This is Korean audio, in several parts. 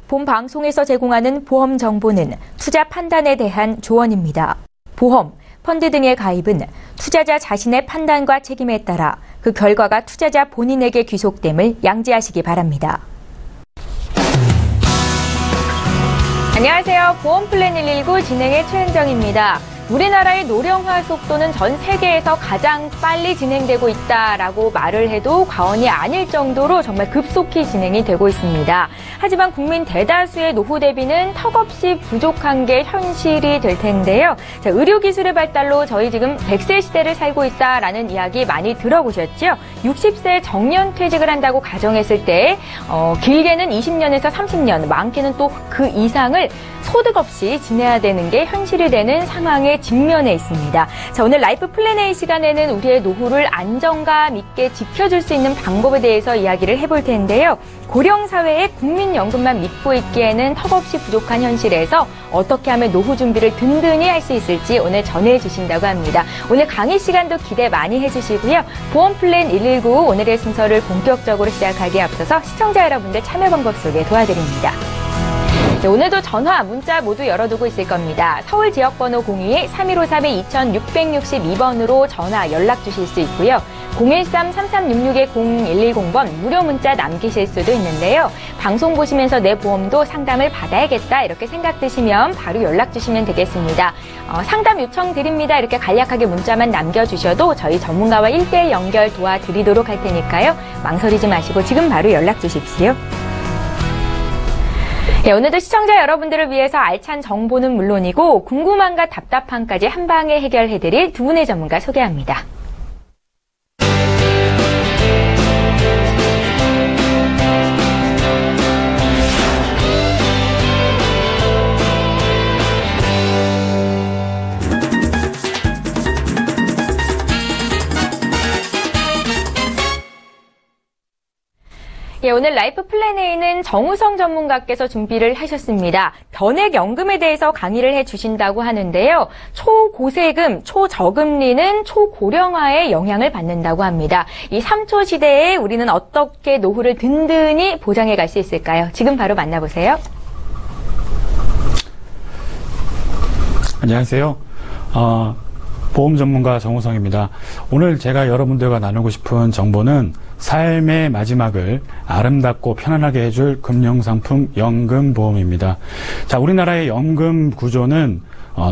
본 방송에서 제공하는 보험 정보는 투자 판단에 대한 조언입니다. 보험, 펀드 등의 가입은 투자자 자신의 판단과 책임에 따라 그 결과가 투자자 본인에게 귀속됨을 양지하시기 바랍니다. 안녕하세요. 보험플랜 119 진행의 최은정입니다. 우리나라의 노령화 속도는 전 세계에서 가장 빨리 진행되고 있다라고 말을 해도 과언이 아닐 정도로 정말 급속히 진행이 되고 있습니다. 하지만 국민 대다수의 노후 대비는 턱없이 부족한 게 현실이 될 텐데요. 자, 의료기술의 발달로 저희 지금 100세 시대를 살고 있다라는 이야기 많이 들어보셨죠? 60세 정년퇴직을 한다고 가정했을 때 길게는 20년에서 30년, 많게는 또 그 이상을 소득 없이 지내야 되는 게 현실이 되는 상황에 직면해 있습니다. 자, 오늘 라이프 플랜 A 시간에는 우리의 노후를 안정감 있게 지켜줄 수 있는 방법에 대해서 이야기를 해볼 텐데요. 고령 사회에 국민연금만 믿고 있기에는 턱없이 부족한 현실에서 어떻게 하면 노후 준비를 든든히 할 수 있을지 오늘 전해주신다고 합니다. 오늘 강의 시간도 기대 많이 해주시고요. 보험 플랜 119 오늘의 순서를 본격적으로 시작하기에 앞서서 시청자 여러분들 참여 방법 소개 도와드립니다. 네, 오늘도 전화, 문자 모두 열어두고 있을 겁니다. 서울 지역번호 02-3153-2662번으로 전화 연락 주실 수 있고요. 013-3366-0110번 무료 문자 남기실 수도 있는데요. 방송 보시면서 내 보험도 상담을 받아야겠다 이렇게 생각 드시면 바로 연락 주시면 되겠습니다. 상담 요청 드립니다 이렇게 간략하게 문자만 남겨주셔도 저희 전문가와 1대1 연결 도와드리도록 할 테니까요. 망설이지 마시고 지금 바로 연락 주십시오. 네, 오늘도 시청자 여러분들을 위해서 알찬 정보는 물론이고 궁금함과 답답함까지 한 방에 해결해드릴 두 분의 전문가 소개합니다. 예, 오늘 라이프 플랜 A는 정우성 전문가께서 준비를 하셨습니다. 변액연금에 대해서 강의를 해주신다고 하는데요. 초고세금, 초저금리는 초고령화에 영향을 받는다고 합니다. 이 3초 시대에 우리는 어떻게 노후를 든든히 보장해 갈 수 있을까요? 지금 바로 만나보세요. 안녕하세요. 보험 전문가 정우성입니다. 오늘 제가 여러분들과 나누고 싶은 정보는 삶의 마지막을 아름답고 편안하게 해줄 금융상품 연금보험입니다. 자, 우리나라의 연금 구조는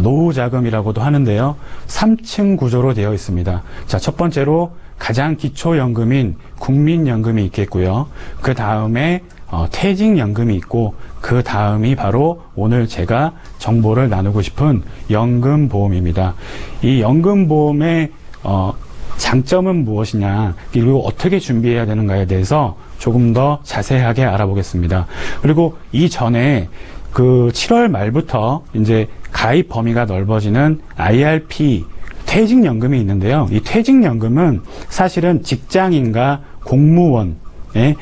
노후자금이라고도 하는데요. 3층 구조로 되어 있습니다. 자, 첫 번째로 가장 기초연금인 국민연금이 있겠고요. 그 다음에 퇴직연금이 있고 그 다음이 바로 오늘 제가 정보를 나누고 싶은 연금보험입니다. 이 연금보험의 장점은 무엇이냐, 그리고 어떻게 준비해야 되는가에 대해서 조금 더 자세하게 알아보겠습니다. 그리고 이전에 그 7월 말부터 이제 가입 범위가 넓어지는 IRP 퇴직연금이 있는데요. 이 퇴직연금은 사실은 직장인과 공무원의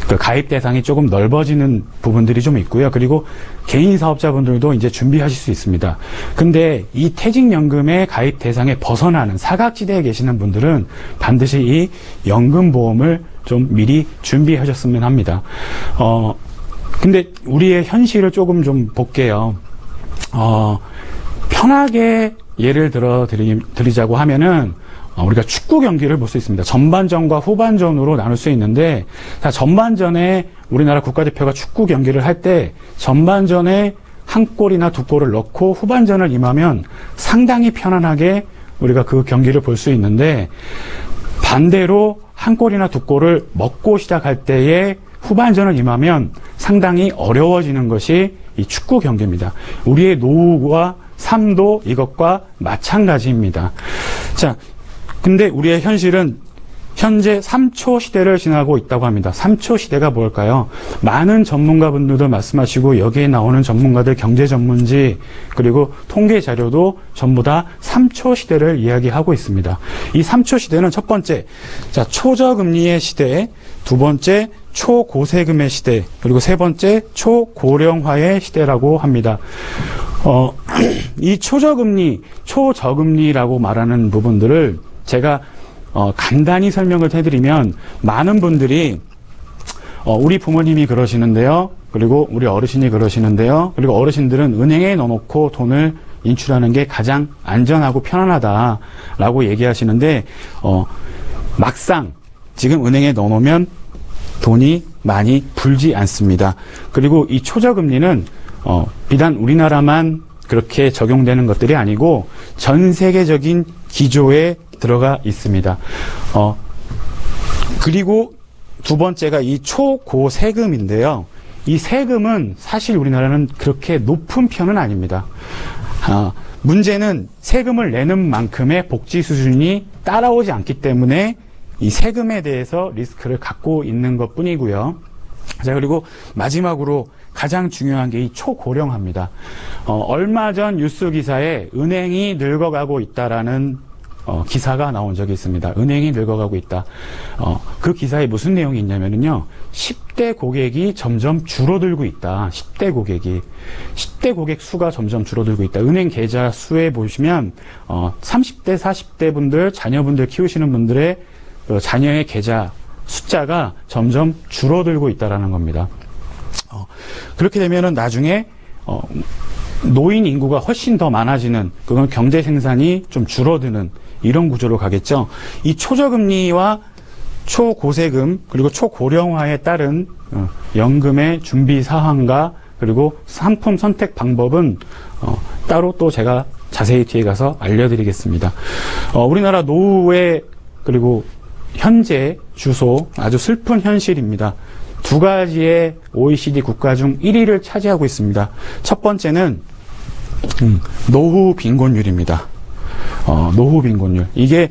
그 가입 대상이 조금 넓어지는 부분들이 좀 있고요. 그리고 개인 사업자분들도 이제 준비하실 수 있습니다. 근데 이 퇴직연금의 가입 대상에 벗어나는 사각지대에 계시는 분들은 반드시 이 연금보험을 좀 미리 준비하셨으면 합니다. 근데 우리의 현실을 조금 좀 볼게요. 편하게 예를 들어 드리자고 하면은 우리가 축구 경기를 볼 수 있습니다. 전반전과 후반전으로 나눌 수 있는데, 자, 전반전에 우리나라 국가대표가 축구 경기를 할 때 전반전에 한 골이나 두 골을 넣고 후반전을 임하면 상당히 편안하게 우리가 그 경기를 볼 수 있는데, 반대로 한 골이나 두 골을 먹고 시작할 때에 후반전을 임하면 상당히 어려워지는 것이 이 축구 경기입니다. 우리의 노후와 삶도 이것과 마찬가지입니다. 자, 근데 우리의 현실은 현재 3초 시대를 지나고 있다고 합니다. 3초 시대가 뭘까요? 많은 전문가분들도 말씀하시고 여기에 나오는 전문가들, 경제 전문지 그리고 통계 자료도 전부 다 3초 시대를 이야기하고 있습니다. 이 3초 시대는 첫 번째, 자, 초저금리의 시대, 두 번째 초고세금의 시대, 그리고 세 번째 초고령화의 시대라고 합니다. 이 초저금리, 초저금리라고 말하는 부분들을 제가 간단히 설명을 해드리면 많은 분들이 우리 부모님이 그러시는데요. 그리고 우리 어르신이 그러시는데요. 그리고 어르신들은 은행에 넣어놓고 돈을 인출하는 게 가장 안전하고 편안하다라고 얘기하시는데 막상 지금 은행에 넣어놓으면 돈이 많이 불지 않습니다. 그리고 이 초저금리는 비단 우리나라만 그렇게 적용되는 것들이 아니고 전 세계적인 기조에 들어가 있습니다. 그리고 두 번째가 이 초고세금인데요. 이 세금은 사실 우리나라는 그렇게 높은 편은 아닙니다. 문제는 세금을 내는 만큼의 복지 수준이 따라오지 않기 때문에 이 세금에 대해서 리스크를 갖고 있는 것 뿐이고요. 자, 그리고 마지막으로 가장 중요한 게 이 초고령화입니다. 얼마 전 뉴스 기사에 은행이 늙어가고 있다라는 기사가 나온 적이 있습니다. 은행이 늙어가고 있다. 그 기사에 무슨 내용이 있냐면요. 10대 고객이 점점 줄어들고 있다. 10대 고객 수가 점점 줄어들고 있다. 은행 계좌 수에 보시면 30대, 40대 분들, 자녀분들 키우시는 분들의 자녀의 계좌 숫자가 점점 줄어들고 있다라는 겁니다. 그렇게 되면은 나중에 노인 인구가 훨씬 더 많아지는, 그건 경제 생산이 좀 줄어드는 이런 구조로 가겠죠. 이 초저금리와 초고세금 그리고 초고령화에 따른 연금의 준비 사항과 그리고 상품 선택 방법은 따로 또 제가 자세히 뒤에 가서 알려드리겠습니다. 우리나라 노후의 그리고 현재 주소, 아주 슬픈 현실입니다. 두 가지의 OECD 국가 중 1위를 차지하고 있습니다. 첫 번째는 노후 빈곤율입니다. 노후 빈곤율. 이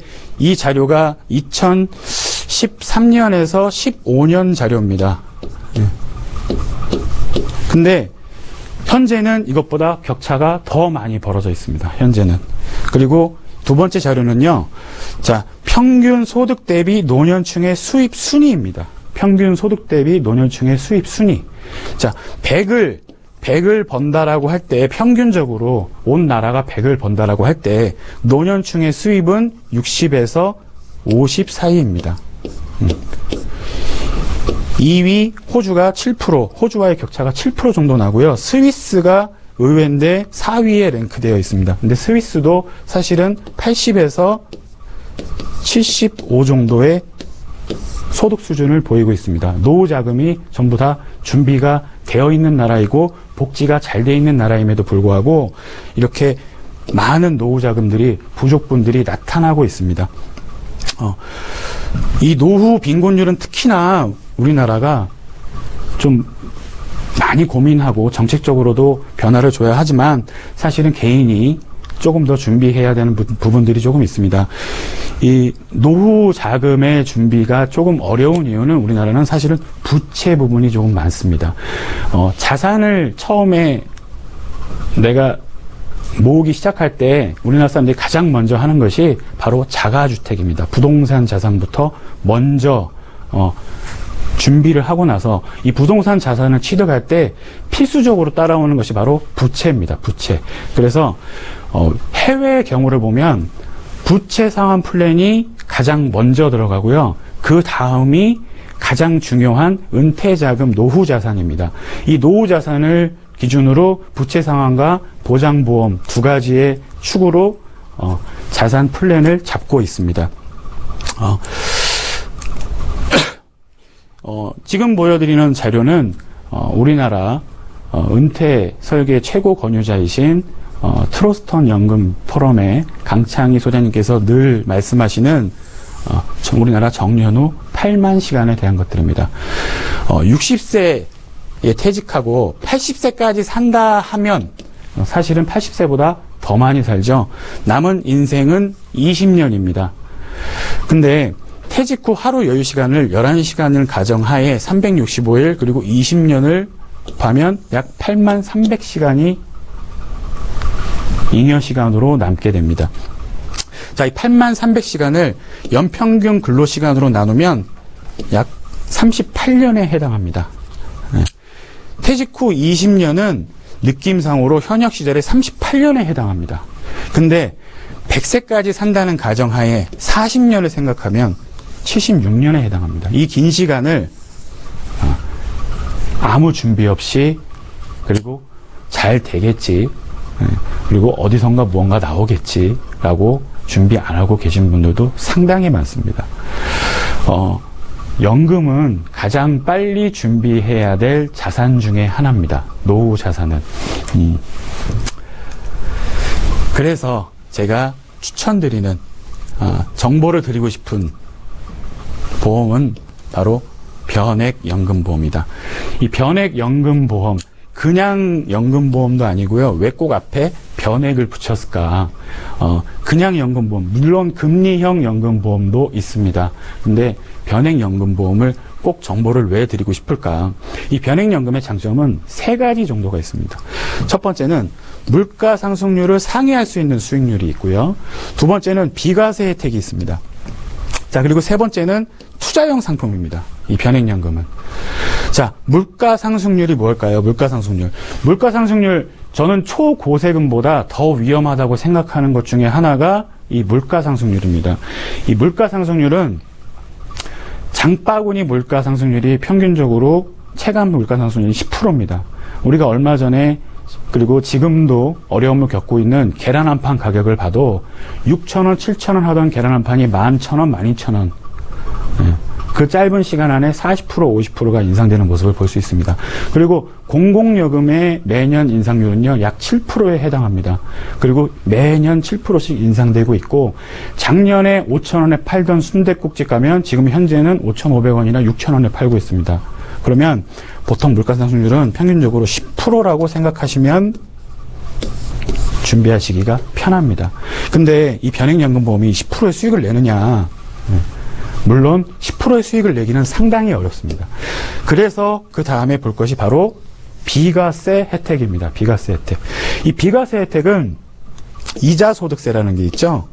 자료가 2013년에서 15년 자료입니다. 근데 현재는 이것보다 격차가 더 많이 벌어져 있습니다. 현재는. 그리고 두 번째 자료는요. 자, 평균 소득 대비 노년층의 수입 순위입니다. 평균 소득 대비 노년층의 수입 순위. 자, 100을 번다라고 할 때, 평균적으로 온 나라가 100을 번다라고 할 때 노년층의 수입은 60에서 50 사이입니다. 2위 호주가 7%, 호주와의 격차가 7% 정도 나고요. 스위스가 의외인데 4위에 랭크되어 있습니다. 근데 스위스도 사실은 80에서 75 정도의 소득 수준을 보이고 있습니다. 노후 자금이 전부 다 준비가 되어 있는 나라이고 복지가 잘 되어 있는 나라임에도 불구하고 이렇게 많은 노후 자금들이, 부족분들이 나타나고 있습니다. 이 노후 빈곤율은 특히나 우리나라가 좀 많이 고민하고 정책적으로도 변화를 줘야 하지만 사실은 개인이 조금 더 준비해야 되는 부분들이 조금 있습니다. 이 노후 자금의 준비가 조금 어려운 이유는 우리나라는 사실은 부채 부분이 조금 많습니다. 자산을 처음에 내가 모으기 시작할 때 우리나라 사람들이 가장 먼저 하는 것이 바로 자가주택입니다. 부동산 자산부터 먼저 준비를 하고 나서 이 부동산 자산을 취득할 때 필수적으로 따라오는 것이 바로 부채입니다. 부채. 그래서 해외의 경우를 보면 부채 상환 플랜이 가장 먼저 들어가고요. 그 다음이 가장 중요한 은퇴자금 노후자산입니다. 이 노후자산을 기준으로 부채 상환과 보장보험 두 가지의 축으로 자산 플랜을 잡고 있습니다. 지금 보여드리는 자료는 우리나라 은퇴 설계 최고 권유자이신 트러스턴 연금 포럼의 강창희 소장님께서 늘 말씀하시는 우리나라 정년 후 8만 시간에 대한 것들입니다. 60세에 퇴직하고 80세까지 산다 하면 사실은 80세보다 더 많이 살죠. 남은 인생은 20년입니다. 근데 퇴직 후 하루 여유 시간을 11시간을 가정하에 365일 그리고 20년을 하면 약 8만 300시간이 잉여 시간으로 남게 됩니다. 자, 이 8만 300시간을 연평균 근로시간으로 나누면 약 38년에 해당합니다. 퇴직 후 20년은 느낌상으로 현역 시절의 38년에 해당합니다. 근데 100세까지 산다는 가정하에 40년을 생각하면 76년에 해당합니다. 이 긴 시간을 아무 준비 없이 그리고 잘 되겠지. 그리고 어디선가 무언가 나오겠지 라고 준비 안 하고 계신 분들도 상당히 많습니다. 연금은 가장 빨리 준비해야 될 자산 중에 하나입니다. 노후 자산은. 그래서 제가 추천드리는 정보를 드리고 싶은 보험은 바로 변액연금보험이다. 이 변액연금보험, 그냥 연금보험도 아니고요. 왜 꼭 앞에 변액을 붙였을까? 그냥 연금보험, 물론 금리형 연금보험도 있습니다. 근데 변액연금보험을 꼭 정보를 왜 드리고 싶을까? 이 변액연금의 장점은 3가지 정도가 있습니다. 첫 번째는 물가 상승률을 상회할 수 있는 수익률이 있고요. 두 번째는 비과세 혜택이 있습니다. 자, 그리고 세 번째는 투자형 상품입니다. 이 변액연금은. 자, 물가 상승률이 뭘까요? 물가 상승률. 물가 상승률, 저는 초고세금보다 더 위험하다고 생각하는 것 중에 하나가 이 물가 상승률입니다. 이 물가 상승률은 장바구니 물가 상승률이 평균적으로 체감 물가 상승률이 10%입니다. 우리가 얼마 전에 그리고 지금도 어려움을 겪고 있는 계란 한 판 가격을 봐도 6,000원, 7,000원 하던 계란 한 판이 11,000원, 12,000원. 그 짧은 시간 안에 40%, 50%가 인상되는 모습을 볼 수 있습니다. 그리고 공공요금의 매년 인상률은요, 약 7%에 해당합니다. 그리고 매년 7%씩 인상되고 있고, 작년에 5,000원에 팔던 순댓국집 가면 지금 현재는 5,500원이나 6,000원에 팔고 있습니다. 그러면 보통 물가 상승률은 평균적으로 10%라고 생각하시면 준비하시기가 편합니다. 근데 이 변액연금보험이 10%의 수익을 내느냐? 물론 10%의 수익을 내기는 상당히 어렵습니다. 그래서 그 다음에 볼 것이 바로 비과세 혜택입니다. 비과세 혜택. 이 비과세 혜택은 이자소득세라는 게 있죠.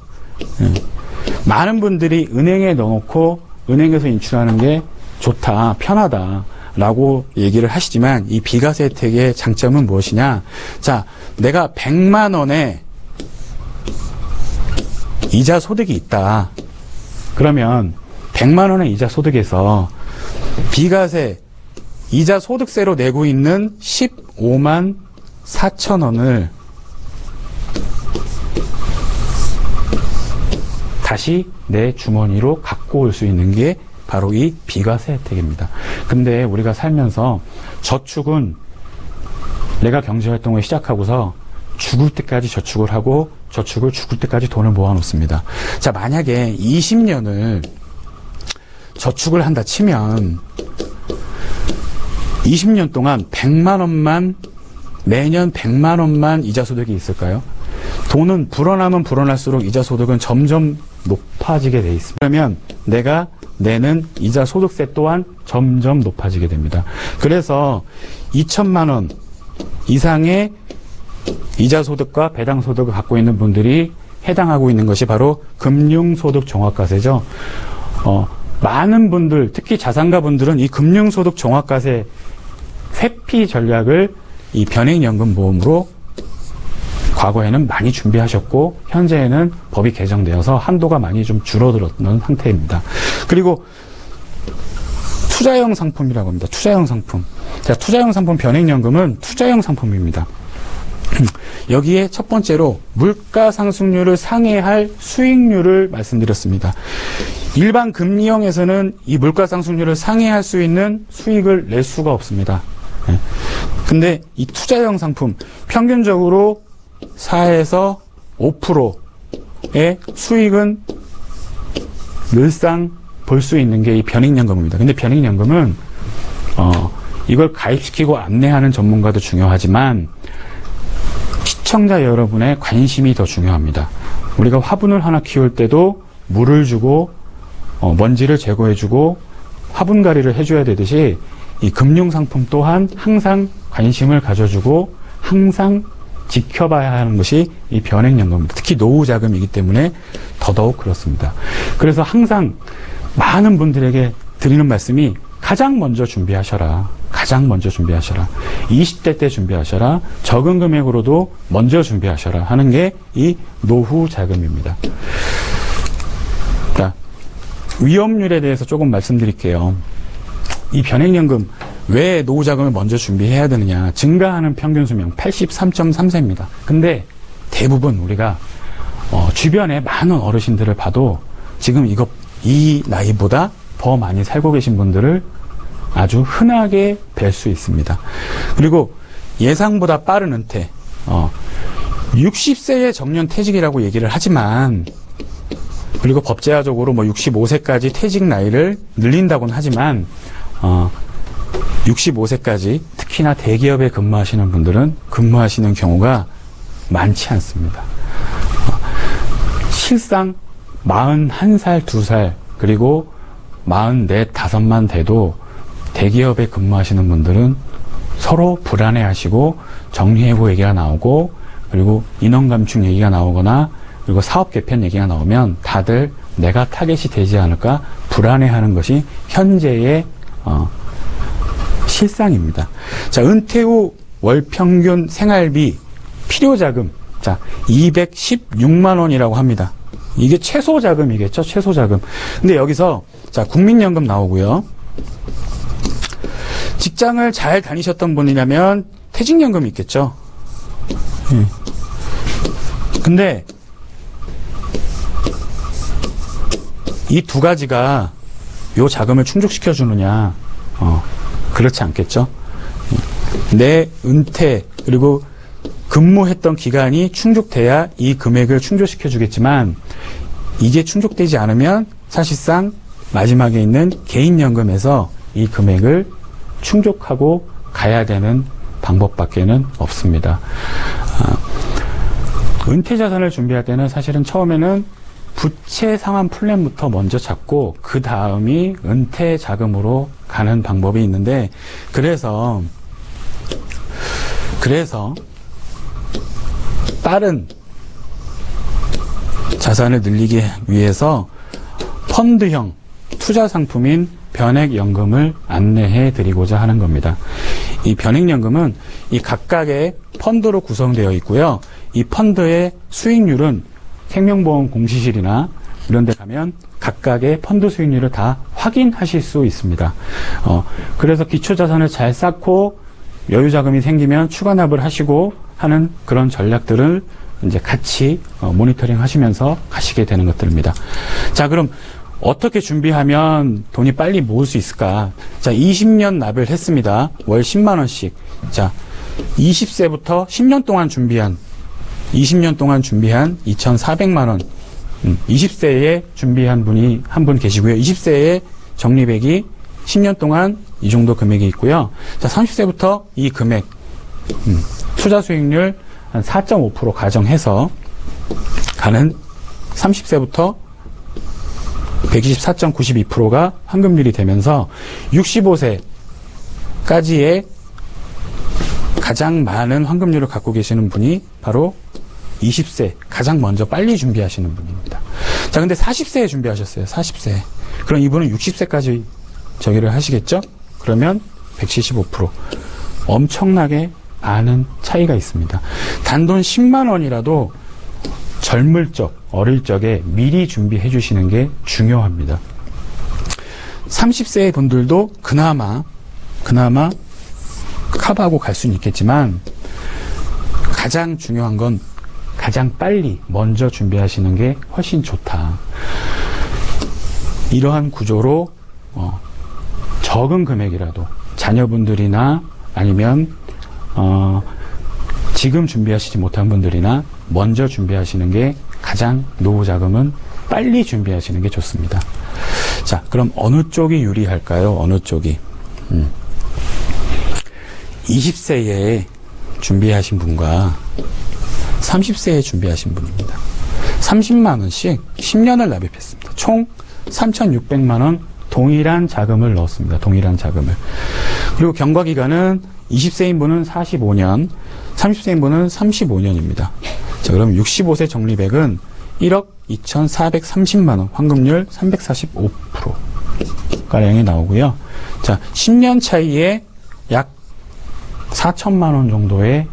많은 분들이 은행에 넣어놓고 은행에서 인출하는 게 좋다, 편하다 라고 얘기를 하시지만 이 비과세 혜택의 장점은 무엇이냐? 자, 내가 100만 원의 이자 소득이 있다. 그러면 100만 원의 이자 소득에서 비과세, 이자 소득세로 내고 있는 15만 4천 원을 다시 내 주머니로 갖고 올 수 있는 게 바로 이 비과세 혜택입니다. 근데 우리가 살면서 저축은 내가 경제활동을 시작하고서 죽을 때까지 저축을 하고 저축을 죽을 때까지 돈을 모아놓습니다. 자, 만약에 20년을 저축을 한다 치면 20년 동안 100만 원만 매년 100만 원만 이자 소득이 있을까요? 돈은 불어나면 불어날수록 이자 소득은 점점 높아지게 돼 있습니다. 그러면 내가 내는 이자 소득세 또한 점점 높아지게 됩니다. 그래서 2천만 원 이상의 이자 소득과 배당 소득을 갖고 있는 분들이 해당하고 있는 것이 바로 금융소득 종합과세죠. 많은 분들, 특히 자산가 분들은 이 금융소득 종합과세 회피 전략을 이 변액연금보험으로 과거에는 많이 준비하셨고 현재에는 법이 개정되어서 한도가 많이 좀 줄어들었는 상태입니다. 그리고 투자형 상품이라고 합니다. 투자형 상품. 자, 투자형 상품 변액연금은 투자형 상품입니다. 여기에 첫 번째로 물가 상승률을 상회할 수익률을 말씀드렸습니다. 일반 금리형에서는 이 물가 상승률을 상회할 수 있는 수익을 낼 수가 없습니다. 근데 이 투자형 상품 평균적으로 4에서 5%의 수익은 늘상 볼 수 있는 게 이 변액연금입니다. 근데 변액연금은 이걸 가입시키고 안내하는 전문가도 중요하지만 시청자 여러분의 관심이 더 중요합니다. 우리가 화분을 하나 키울 때도 물을 주고 먼지를 제거해주고 화분갈이를 해줘야 되듯이 이 금융상품 또한 항상 관심을 가져주고 항상 지켜봐야 하는 것이 이 변액연금입니다. 특히 노후자금이기 때문에 더더욱 그렇습니다. 그래서 항상 많은 분들에게 드리는 말씀이 가장 먼저 준비하셔라. 가장 먼저 준비하셔라. 20대 때 준비하셔라. 적은 금액으로도 먼저 준비하셔라 하는 게 이 노후 자금입니다. 자, 위험률에 대해서 조금 말씀드릴게요. 이 변액연금 왜 노후 자금을 먼저 준비해야 되느냐? 증가하는 평균 수명 83.3세입니다. 근데 대부분 우리가 주변에 많은 어르신들을 봐도 지금 이 나이보다 더 많이 살고 계신 분들을 아주 흔하게 뵐 수 있습니다. 그리고 예상보다 빠른 은퇴, 60세의 정년 퇴직이라고 얘기를 하지만, 그리고 법제화적으로 65세까지 퇴직 나이를 늘린다고는 하지만, 65세까지 특히나 대기업에 근무하시는 분들은 근무하시는 경우가 많지 않습니다. 실상 41살, 2살, 그리고 44, 5만 돼도 대기업에 근무하시는 분들은 서로 불안해하시고 정리해고 얘기가 나오고, 그리고 인원 감축 얘기가 나오거나, 그리고 사업 개편 얘기가 나오면 다들 내가 타겟이 되지 않을까 불안해하는 것이 현재의 실상입니다. 자, 은퇴 후 월 평균 생활비 필요자금, 자, 216만 원이라고 합니다. 이게 최소자금이겠죠, 최소자금. 근데 여기서 자, 국민연금 나오고요. 직장을 잘 다니셨던 분이라면 퇴직연금이 있겠죠. 근데 이 두 가지가 요 자금을 충족시켜 주느냐? 그렇지 않겠죠. 내 은퇴 그리고 근무했던 기간이 충족돼야 이 금액을 충족시켜 주겠지만, 이게 충족되지 않으면 사실상 마지막에 있는 개인연금에서 이 금액을 충족하고 가야 되는 방법밖에는 없습니다. 은퇴 자산을 준비할 때는 사실은 처음에는 부채 상환 플랜부터 먼저 잡고 그 다음이 은퇴 자금으로 가는 방법이 있는데, 그래서 빠른 자산을 늘리기 위해서 펀드형 투자 상품인 변액연금을 안내해 드리고자 하는 겁니다. 이 변액연금은 이 각각의 펀드로 구성되어 있고요. 이 펀드의 수익률은 생명보험 공시실이나 이런 데 가면 각각의 펀드 수익률을 다 확인하실 수 있습니다. 그래서 기초자산을 잘 쌓고 여유자금이 생기면 추가납을 하시고 하는 그런 전략들을 이제 같이 모니터링 하시면서 가시게 되는 것들입니다. 자, 그럼 어떻게 준비하면 돈이 빨리 모을 수 있을까? 자, 20년 납을 했습니다. 월 10만 원씩. 자, 20세부터 10년 동안 준비한 2,400만 원. 20세에 준비한 분이 한 분 계시고요. 20세에 적립액이 10년 동안 이 정도 금액이 있고요. 자, 30세부터 이 금액, 투자 수익률 한 4.5% 가정해서 가는 30세부터 124.92%가 환급률이 되면서 65세까지의 가장 많은 환급률을 갖고 계시는 분이 바로 20세, 가장 먼저 빨리 준비하시는 분입니다. 자, 근데 40세에 준비하셨어요. 40세. 그럼 이분은 60세까지 저기를 하시겠죠? 그러면 175%. 엄청나게 많은 차이가 있습니다. 단돈 10만 원이라도 젊을 적, 어릴 적에 미리 준비해 주시는 게 중요합니다. 30세의 분들도 그나마 커버하고 갈 수는 있겠지만, 가장 중요한 건 가장 빨리 먼저 준비하시는 게 훨씬 좋다. 이러한 구조로 적은 금액이라도 자녀분들이나 아니면 지금 준비하시지 못한 분들이나 먼저 준비하시는 게 가장 노후 자금은 빨리 준비하시는 게 좋습니다. 자, 그럼 어느 쪽이 유리할까요? 어느 쪽이? 20세에 준비하신 분과 30세에 준비하신 분입니다. 30만 원씩 10년을 납입했습니다. 총 3,600만 원 동일한 자금을 넣었습니다. 동일한 자금을. 그리고 경과 기간은 20세인 분은 45년, 30세인 분은 35년입니다. 자, 그럼 65세 적립액은 1억 2,430만 원, 환급률 345%가량이 나오고요. 자, 10년 차이에 약 4천만 원 정도의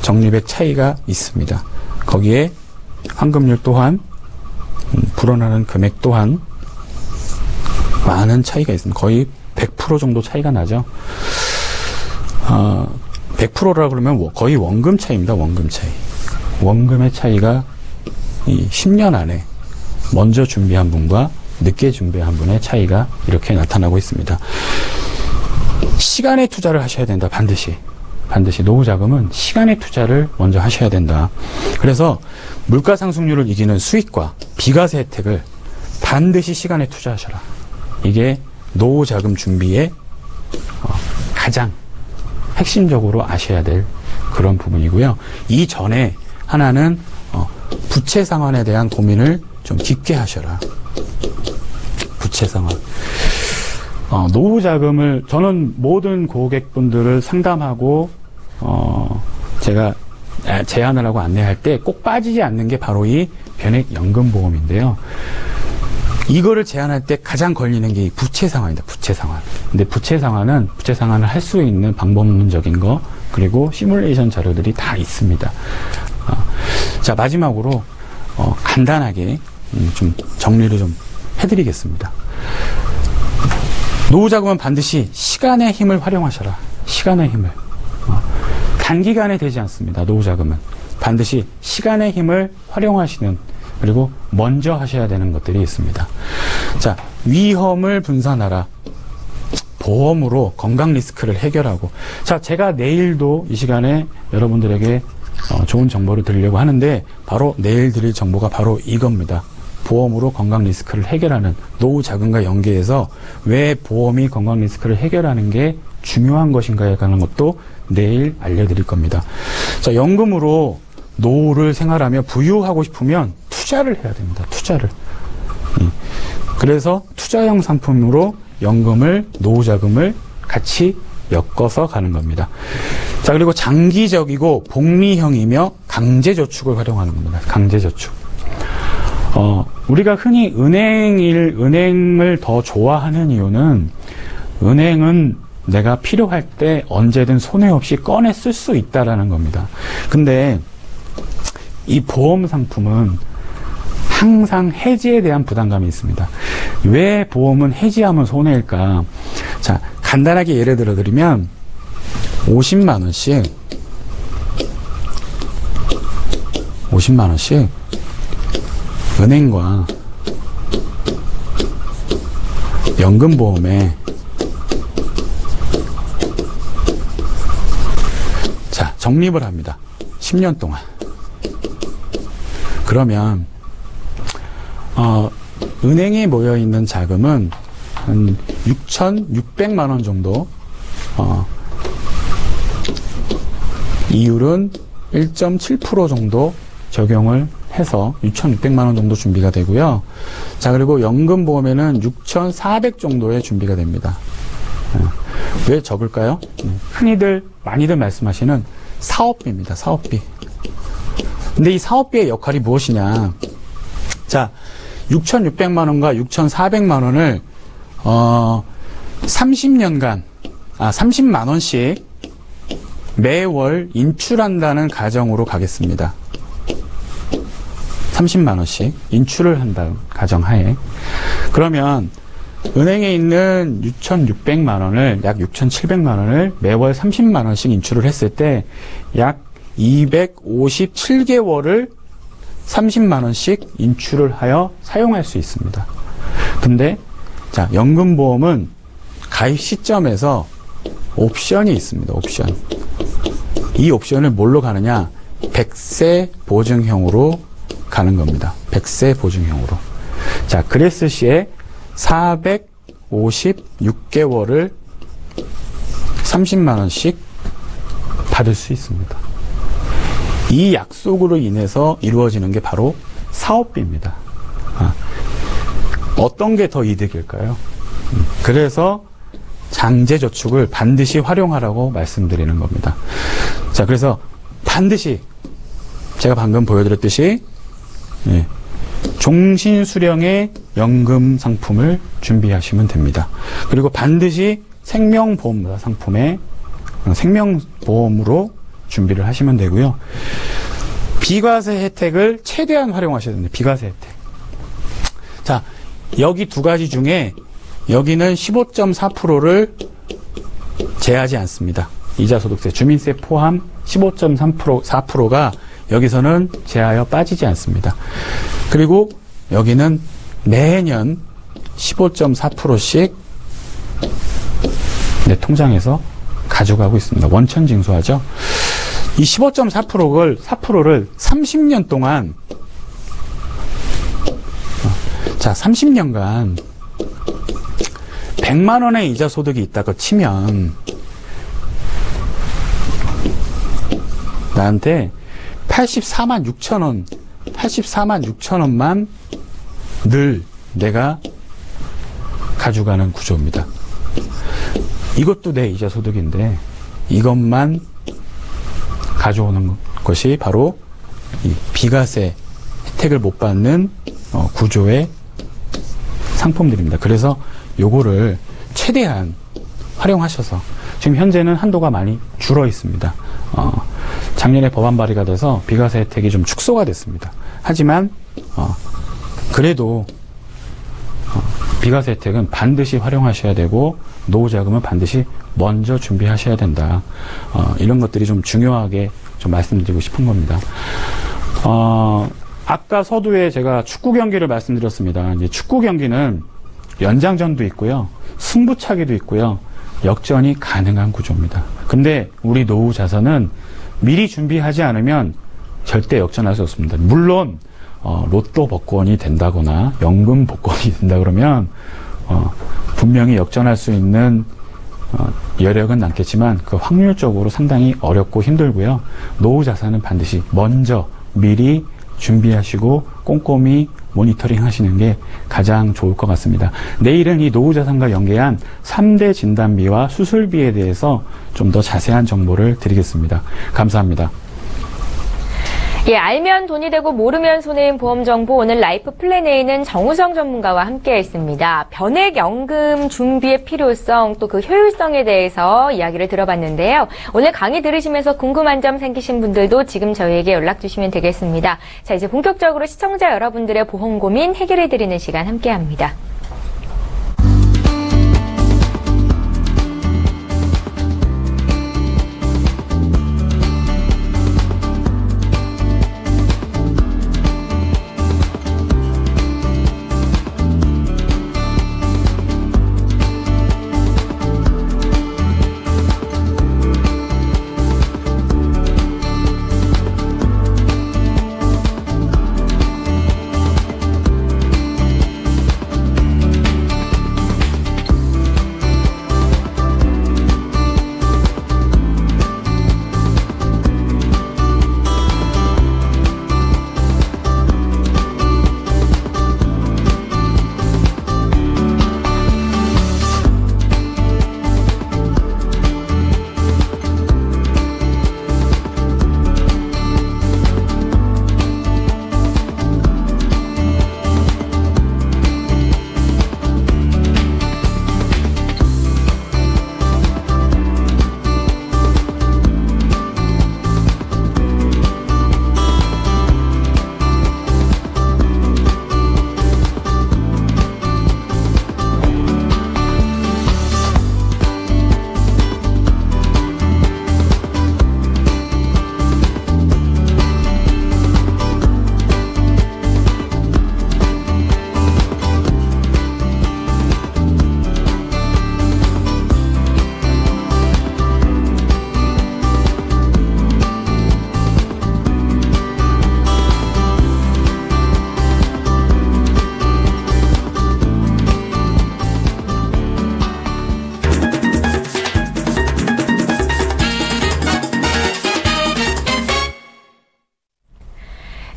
적립액 차이가 있습니다. 거기에 환급률 또한, 불어나는 금액 또한 많은 차이가 있습니다. 거의 100% 정도 차이가 나죠. 100%라 그러면 거의 원금 차이입니다. 원금 차이. 원금의 차이가 이 10년 안에 먼저 준비한 분과 늦게 준비한 분의 차이가 이렇게 나타나고 있습니다. 시간의 투자를 하셔야 된다. 반드시 노후 자금은 시간의 투자를 먼저 하셔야 된다. 그래서 물가 상승률을 이기는 수익과 비과세 혜택을 반드시 시간에 투자하셔라. 이게 노후 자금 준비의 가장 핵심적으로 아셔야 될 그런 부분이고요. 이 전에 하나는 부채 상환에 대한 고민을 좀 깊게 하셔라. 부채 상환. 노후 자금을 저는 모든 고객분들을 상담하고 제가 제안을 하고 안내할 때 꼭 빠지지 않는 게 바로 이 변액연금보험인데요. 이거를 제안할 때 가장 걸리는 게 부채 상환입니다. 부채 상환. 근데 부채 상환을 할 수 있는 방법론적인 거 그리고 시뮬레이션 자료들이 다 있습니다. 자, 마지막으로 간단하게 좀 정리를 좀 해드리겠습니다. 노후 자금은 반드시 시간의 힘을 활용하셔라. 시간의 힘을. 단기간에 되지 않습니다. 노후 자금은 반드시 시간의 힘을 활용하시는, 그리고 먼저 하셔야 되는 것들이 있습니다. 자, 위험을 분산하라. 보험으로 건강 리스크를 해결하고. 자, 제가 내일도 이 시간에 여러분들에게 좋은 정보를 드리려고 하는데, 바로 내일 드릴 정보가 바로 이겁니다. 보험으로 건강 리스크를 해결하는, 노후 자금과 연계해서 왜 보험이 건강 리스크를 해결하는 게 중요한 것인가에 관한 것도 내일 알려드릴 겁니다. 자, 연금으로 노후를 생활하며 부유하고 싶으면 투자를 해야 됩니다. 투자를. 그래서 투자형 상품으로 연금을, 노후 자금을 같이 엮어서 가는 겁니다. 자, 그리고 장기적이고 복리형이며 강제저축을 활용하는 겁니다. 강제저축. 우리가 흔히 은행을 더 좋아하는 이유는, 은행은 내가 필요할 때 언제든 손해 없이 꺼내 쓸 수 있다라는 겁니다. 근데 이 보험 상품은 항상 해지에 대한 부담감이 있습니다. 왜 보험은 해지하면 손해일까? 자, 간단하게 예를 들어 드리면 50만 원씩 은행과 연금보험에 자, 적립을 합니다. 10년 동안. 그러면 은행에 모여있는 자금은 한 6,600만 원 정도, 이율은 1.7% 정도 적용을 해서 6,600만 원 정도 준비가 되고요. 자, 그리고 연금보험에는 6,400 정도의 준비가 됩니다. 왜 적을까요? 많이들 말씀하시는 사업비입니다. 사업비. 근데 이 사업비의 역할이 무엇이냐? 자, 6,600만 원과 6,400만 원을 30만 원씩 매월 인출한다는 가정으로 가겠습니다. 30만 원씩 인출을 한다는 가정하에. 그러면 은행에 있는 6,600만 원을, 약 6,700만 원을 매월 30만 원씩 인출을 했을 때 약 257개월을 30만 원씩 인출을 하여 사용할 수 있습니다. 근데 자, 연금보험은 가입 시점에서 옵션이 있습니다. 옵션. 이 옵션을 뭘로 가느냐? 100세 보증형으로 가는 겁니다. 100세 보증형으로. 자, 그랬을 시에 456개월을 30만 원씩 받을 수 있습니다. 이 약속으로 인해서 이루어지는 게 바로 사업비입니다. 어떤 게 더 이득일까요? 그래서 장제저축을 반드시 활용하라고 말씀드리는 겁니다. 자, 그래서 반드시 제가 방금 보여드렸듯이 종신수령의 연금 상품을 준비하시면 됩니다. 그리고 반드시 생명보험 상품에 생명보험으로 준비를 하시면 되고요. 비과세 혜택을 최대한 활용하셔야 됩니다. 비과세 혜택. 자, 여기 두 가지 중에 여기는 15.4%를 제하지 않습니다. 이자소득세, 주민세 포함 15.3%, 4%가 여기서는 제하여 빠지지 않습니다. 그리고 여기는 매년 15.4%씩 내 통장에서 가져가고 있습니다. 원천 징수하죠. 이 15.4%를 30년 동안, 자, 30년간 100만 원의 이자 소득이 있다고 치면 나한테 84만 6천 원, 84만 6천 원만 늘 내가 가져가는 구조입니다. 이것도 내 이자 소득인데 이것만 가져오는 것이 바로 이 비과세 혜택을 못 받는 구조의 상품들입니다. 그래서 요거를 최대한 활용하셔서 지금 현재는 한도가 많이 줄어 있습니다. 작년에 법안 발의가 돼서 비과세 혜택이 좀 축소가 됐습니다. 하지만 그래도 비과세 혜택은 반드시 활용하셔야 되고 노후자금은 반드시 먼저 준비하셔야 된다. 이런 것들이 좀 중요하게 좀 말씀드리고 싶은 겁니다. 아까 서두에 제가 축구 경기를 말씀드렸습니다. 이제 축구 경기는 연장전도 있고요, 승부차기도 있고요, 역전이 가능한 구조입니다. 근데 우리 노후 자산은 미리 준비하지 않으면 절대 역전할 수 없습니다. 물론 로또 복권이 된다거나 연금 복권이 된다 그러면 분명히 역전할 수 있는 여력은 남겠지만 그 확률적으로 상당히 어렵고 힘들고요. 노후 자산은 반드시 먼저 미리 준비하시고 꼼꼼히 모니터링 하시는 게 가장 좋을 것 같습니다. 내일은 이 노후 자산과 연계한 3대 진단비와 수술비에 대해서 좀 더 자세한 정보를 드리겠습니다. 감사합니다. 예, 알면 돈이 되고 모르면 손해인 보험 정보, 오늘 라이프 플랜에 있는 정우성 전문가와 함께 했습니다. 변액연금 준비의 필요성, 또 그 효율성에 대해서 이야기를 들어봤는데요. 오늘 강의 들으시면서 궁금한 점 생기신 분들도 지금 저희에게 연락 주시면 되겠습니다. 자, 이제 본격적으로 시청자 여러분들의 보험 고민 해결해드리는 시간 함께 합니다.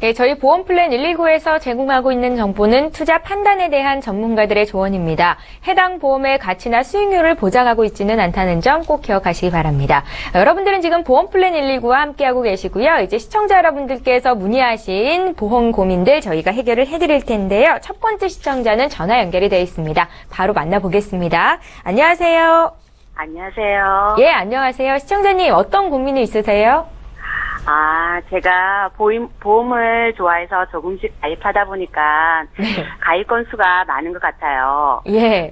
네, 저희 보험플랜 119에서 제공하고 있는 정보는 투자 판단에 대한 전문가들의 조언입니다. 해당 보험의 가치나 수익률을 보장하고 있지는 않다는 점 꼭 기억하시기 바랍니다. 여러분들은 지금 보험플랜 119와 함께하고 계시고요. 이제 시청자 여러분들께서 문의하신 보험 고민들 저희가 해결을 해드릴 텐데요. 첫 번째 시청자는 전화 연결이 되어 있습니다. 바로 만나보겠습니다. 안녕하세요. 안녕하세요. 예, 안녕하세요. 시청자님 어떤 고민이 있으세요? 제가 보험을 좋아해서 조금씩 가입하다 보니까 네. 가입 건수가 많은 것 같아요. 예.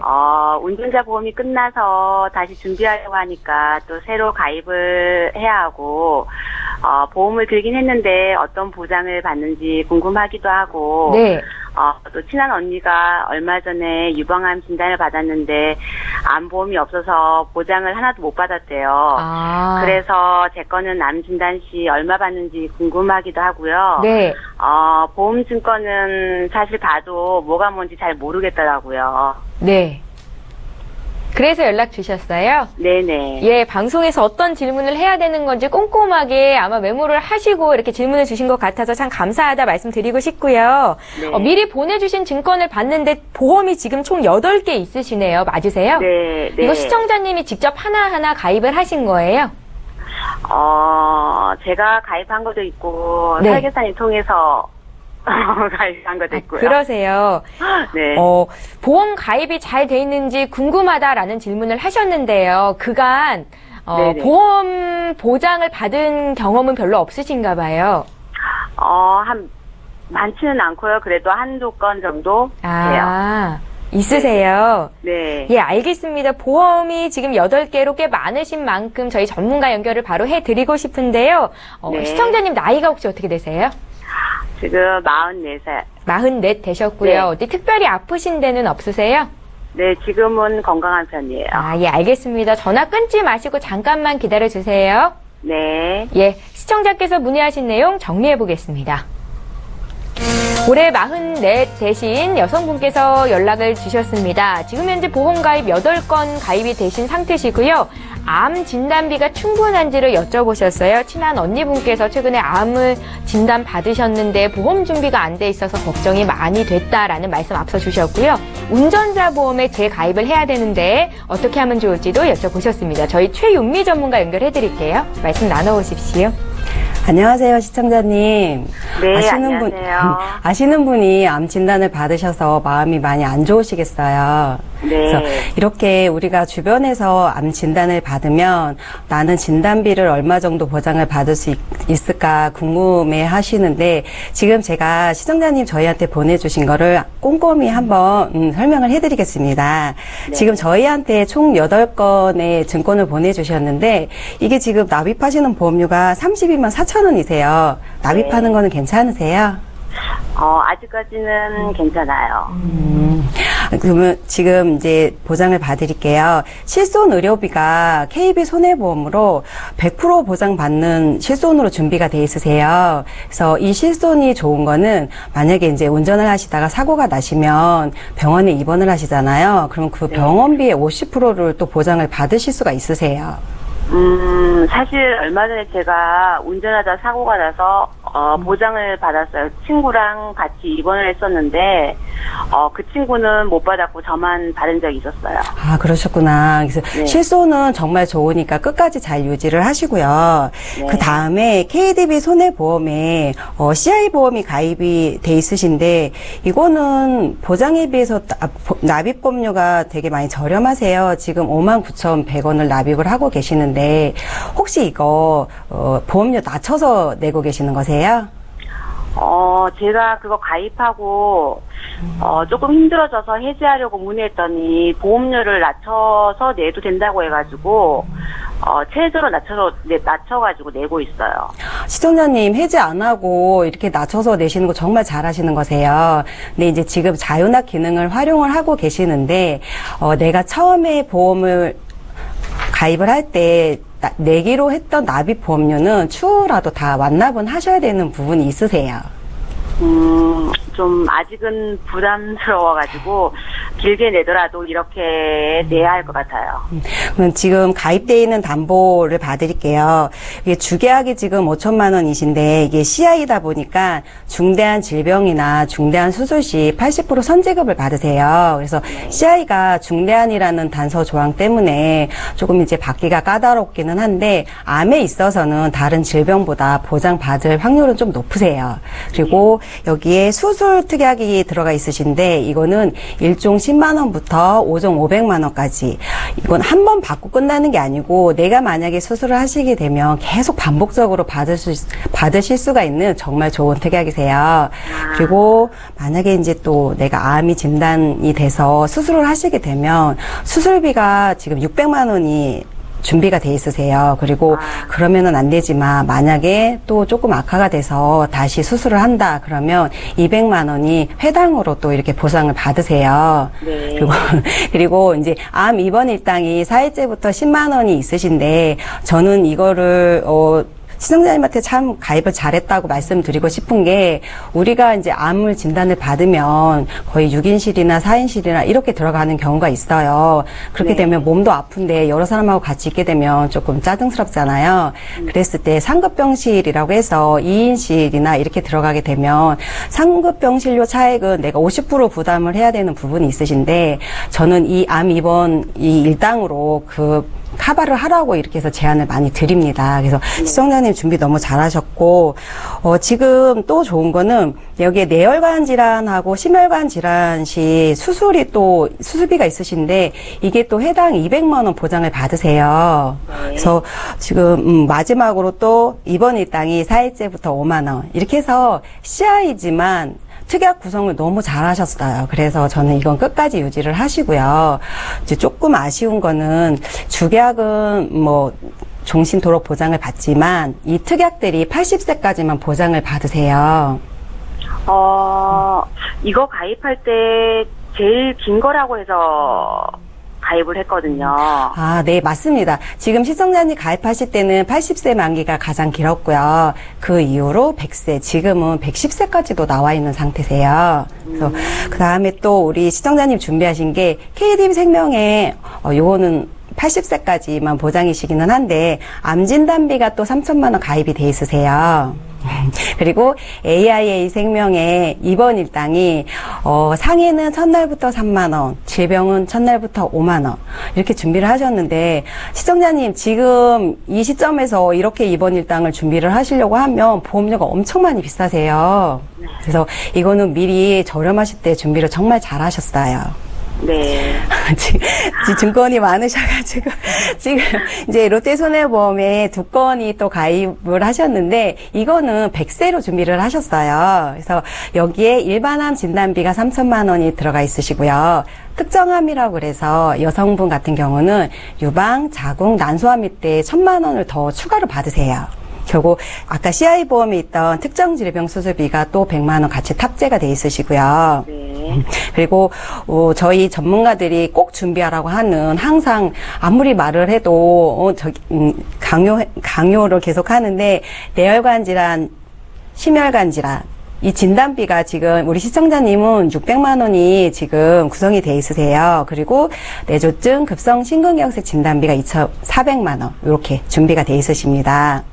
운전자 보험이 끝나서 다시 준비하려고 하니까 또 새로 가입을 해야 하고, 보험을 들긴 했는데 어떤 보장을 받는지 궁금하기도 하고, 네. 또 친한 언니가 얼마 전에 유방암 진단을 받았는데 암보험이 없어서 보장을 하나도 못 받았대요. 그래서 제 거는 암 진단 시 얼마 받는지 궁금하기도 하고요. 네. 보험 증권은 사실 봐도 뭐가 뭔지 잘 모르겠더라고요. 네. 그래서 연락 주셨어요? 네네. 예, 방송에서 어떤 질문을 해야 되는 건지 꼼꼼하게 아마 메모를 하시고 이렇게 질문을 주신 것 같아서 참 감사하다 말씀드리고 싶고요. 네. 미리 보내주신 증권을 봤는데 보험이 지금 총 8개 있으시네요. 맞으세요? 네, 네. 이거 시청자님이 직접 하나하나 가입을 하신 거예요? 제가 가입한 것도 있고, 네. 설계사님 통해서 가입한 것도 있고요. 그러세요. 네. 보험 가입이 잘 돼 있는지 궁금하다라는 질문을 하셨는데요. 그간 네네. 보험 보장을 받은 경험은 별로 없으신가 봐요. 많지는 않고요. 그래도 한두 건 정도 돼요. 있으세요? 네. 예, 알겠습니다. 보험이 지금 8개로 꽤 많으신 만큼 저희 전문가 연결을 바로 해드리고 싶은데요. 네. 시청자님 나이가 혹시 어떻게 되세요? 지금 44살. 44 되셨고요. 네. 어디 특별히 아프신 데는 없으세요? 네, 지금은 건강한 편이에요. 예, 알겠습니다. 전화 끊지 마시고 잠깐만 기다려 주세요. 네. 예, 시청자께서 문의하신 내용 정리해 보겠습니다. 올해 44 대신 여성분께서 연락을 주셨습니다. 지금 현재 보험 가입 8건 가입이 되신 상태시고요. 암 진단비가 충분한지를 여쭤보셨어요. 친한 언니분께서 최근에 암을 진단 받으셨는데 보험 준비가 안 돼 있어서 걱정이 많이 됐다라는 말씀 앞서 주셨고요. 운전자 보험에 재가입을 해야 되는데 어떻게 하면 좋을지도 여쭤보셨습니다. 저희 최윤미 전문가 연결해 드릴게요. 말씀 나눠보십시오. 안녕하세요, 시청자님. 네, 안녕하세요. 아시는 분이 암 진단을 받으셔서 마음이 많이 안 좋으시겠어요. 네. 그래서 이렇게 우리가 주변에서 암 진단을 받으면 나는 진단비를 얼마 정도 보장을 받을 수 있을까 궁금해 하시는데 지금 제가 시청자님 저희한테 보내주신 거를 꼼꼼히 한번 설명을 해드리겠습니다. 네. 지금 저희한테 총 8건의 증권을 보내주셨는데 이게 지금 납입하시는 보험료가 32만 4천 원이세요. 납입하는 네. 거는 괜찮으세요? 아직까지는 괜찮아요. 그러면 지금 이제 보장을 봐드릴게요. 실손 의료비가 KB 손해보험으로 100% 보장받는 실손으로 준비가 돼 있으세요. 그래서 이 실손이 좋은 거는 만약에 이제 운전을 하시다가 사고가 나시면 병원에 입원을 하시잖아요. 그럼 그 병원비의 50%를 또 보장을 받으실 수가 있으세요. 사실 얼마 전에 제가 운전하다 사고가 나서 보장을 받았어요. 친구랑 같이 입원을 했었는데 그 친구는 못 받았고 저만 받은 적이 있었어요. 아, 그러셨구나. 그래서 네. 실손은 정말 좋으니까 끝까지 잘 유지를 하시고요. 네. 그 다음에 KDB 손해보험에 CI 보험이 가입이 돼 있으신데 이거는 보장에 비해서 납입보험료가 되게 많이 저렴하세요. 지금 59,100원을 납입을 하고 계시는데 혹시 이거 보험료 낮춰서 내고 계시는 거세요? 제가 그거 가입하고 조금 힘들어져서 해지하려고 문의했더니 보험료를 낮춰서 내도 된다고 해가지고 최저로 낮춰가지고 내고 있어요. 시청자님 해지 안 하고 이렇게 낮춰서 내시는 거 정말 잘하시는 거세요. 근데 이제 지금 자유납 기능을 활용을 하고 계시는데 내가 처음에 보험을 가입을 할 때 내기로 했던 납입 보험료는 추후라도 다 완납은 하셔야 되는 부분이 있으세요. 좀 아직은 부담스러워가지고 길게 내더라도 이렇게 내야 할 것 같아요. 그럼 지금 가입되어 있는 담보를 봐드릴게요. 이게 주계약이 지금 5천만 원이신데 이게 CI다 보니까 중대한 질병이나 중대한 수술 시 80% 선제급을 받으세요. 그래서 CI가 중대한이라는 단서 조항 때문에 조금 이제 받기가 까다롭기는 한데 암에 있어서는 다른 질병보다 보장받을 확률은 좀 높으세요. 그리고 여기에 수술 특약이 들어가 있으신데 이거는 일종 10만 원부터 5종 500만 원까지. 이건 한 번 받고 끝나는 게 아니고 내가 만약에 수술을 하시게 되면 계속 반복적으로 받으실 수가 있는 정말 좋은 특약이세요. 그리고 만약에 이제 또 내가 암이 진단이 돼서 수술을 하시게 되면 수술비가 지금 600만 원이 준비가 돼 있으세요. 그리고 그러면은 안 되지만 만약에 또 조금 악화가 돼서 다시 수술을 한다 그러면 200만 원이 회당으로 또 이렇게 보상을 받으세요. 네. 그리고 이제 암 입원 일당이 4일째부터 10만 원이 있으신데 저는 이거를 시청자님한테 참 가입을 잘했다고 말씀드리고 싶은 게 우리가 이제 암을 진단을 받으면 거의 6인실이나 4인실이나 이렇게 들어가는 경우가 있어요. 그렇게 되면 몸도 아픈데 여러 사람하고 같이 있게 되면 조금 짜증스럽잖아요. 그랬을 때 상급병실이라고 해서 2인실이나 이렇게 들어가게 되면 상급병실료 차액은 내가 50% 부담을 해야 되는 부분이 있으신데 저는 이 암 입원 이 일당으로 카바를 하라고 이렇게 해서 제안을 많이 드립니다. 그래서 시청자님 준비 너무 잘하셨고 지금 또 좋은 거는 여기에 뇌혈관 질환하고 심혈관 질환 시 수술비가 있으신데 이게 또 해당 200만 원 보장을 받으세요. 그래서 지금 마지막으로 또 입원 일당이 4일째부터 5만 원 이렇게 해서 CI지만 특약 구성을 너무 잘하셨어요. 그래서 저는 이건 끝까지 유지를 하시고요. 이제 조금 아쉬운 거는 주계약은 종신토록 보장을 받지만 이 특약들이 80세까지만 보장을 받으세요. 이거 가입할 때 제일 긴 거라고 해서 가입을 했거든요. 네, 맞습니다. 지금 시청자님 가입하실 때는 80세 만기가 가장 길었고요. 그 이후로 100세, 지금은 110세까지도 나와 있는 상태세요. 그래서 그 다음에 또 우리 시청자님 준비하신 게 KDB 생명에 요거는 80세까지만 보장이시기는 한데 암진단비가 또 3천만 원 가입이 돼 있으세요. 그리고 AIA 생명의 입원 일당이 상해는 첫날부터 3만 원, 질병은 첫날부터 5만 원 이렇게 준비를 하셨는데 시청자님 지금 이 시점에서 이렇게 입원 일당을 준비를 하시려고 하면 보험료가 엄청 많이 비싸세요. 그래서 이거는 미리 저렴하실 때 준비를 정말 잘하셨어요. 네. 증권이 많으셔가지고, 지금, 이제 롯데손해보험에 2건이 또 가입을 하셨는데, 이거는 100세로 준비를 하셨어요. 그래서 여기에 일반암 진단비가 3천만 원이 들어가 있으시고요. 특정암이라고 그래서 여성분 같은 경우는 유방, 자궁, 난소암 때 1,000만 원을 더 추가로 받으세요. 결국 아까 CI 보험에 있던 특정 질병 수술비가 또 100만 원 같이 탑재가 돼 있으시고요. 네. 그리고 저희 전문가들이 꼭 준비하라고 하는 항상 아무리 말을 해도 강요를 계속 하는데 뇌혈관 질환, 심혈관 질환 이 진단비가 지금 우리 시청자님은 600만 원이 지금 구성이 돼 있으세요. 그리고 뇌졸중 급성 심근경색 진단비가 2,400만 원 이렇게 준비가 돼 있으십니다.